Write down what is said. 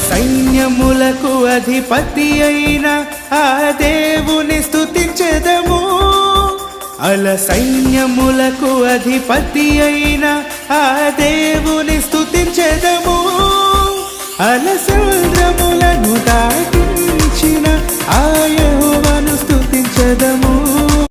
సైన్యములకు అధిపతి అయిన ఆ దేవుని స్తుతించెదము అల సైన్యములకు అధిపతి అయిన ఆ దేవుని స్తుతించెదము అల సముద్రములను దాటించిన ఆ యెహోవాను స్తుతించెదము